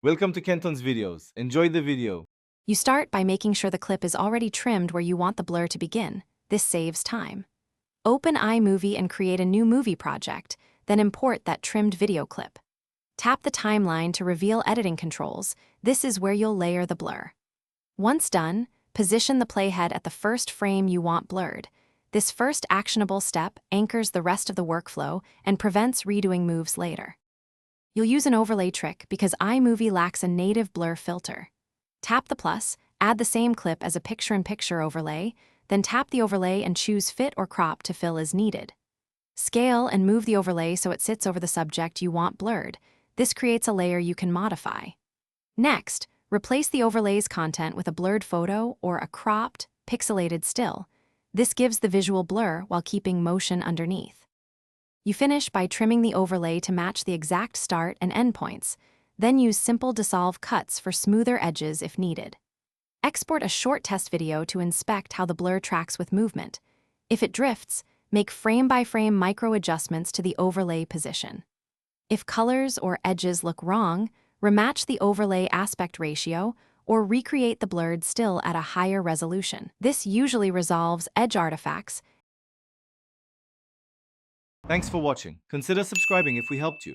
Welcome to Kenton's videos. Enjoy the video. You start by making sure the clip is already trimmed where you want the blur to begin. This saves time. Open iMovie and create a new movie project, then import that trimmed video clip. Tap the timeline to reveal editing controls. This is where you'll layer the blur. Once done, position the playhead at the first frame you want blurred. This first actionable step anchors the rest of the workflow and prevents redoing moves later. You'll use an overlay trick because iMovie lacks a native blur filter. Tap the plus, add the same clip as a picture-in-picture overlay, then tap the overlay and choose Fit or Crop to fill as needed. Scale and move the overlay so it sits over the subject you want blurred. This creates a layer you can modify. Next, replace the overlay's content with a blurred photo or a cropped, pixelated still. This gives the visual blur while keeping motion underneath. You finish by trimming the overlay to match the exact start and end points, then use simple dissolve cuts for smoother edges if needed. Export a short test video to inspect how the blur tracks with movement. If it drifts, make frame-by-frame micro-adjustments to the overlay position. If colors or edges look wrong, rematch the overlay aspect ratio or recreate the blurred still at a higher resolution. This usually resolves edge artifacts. Thanks for watching. Consider subscribing if we helped you.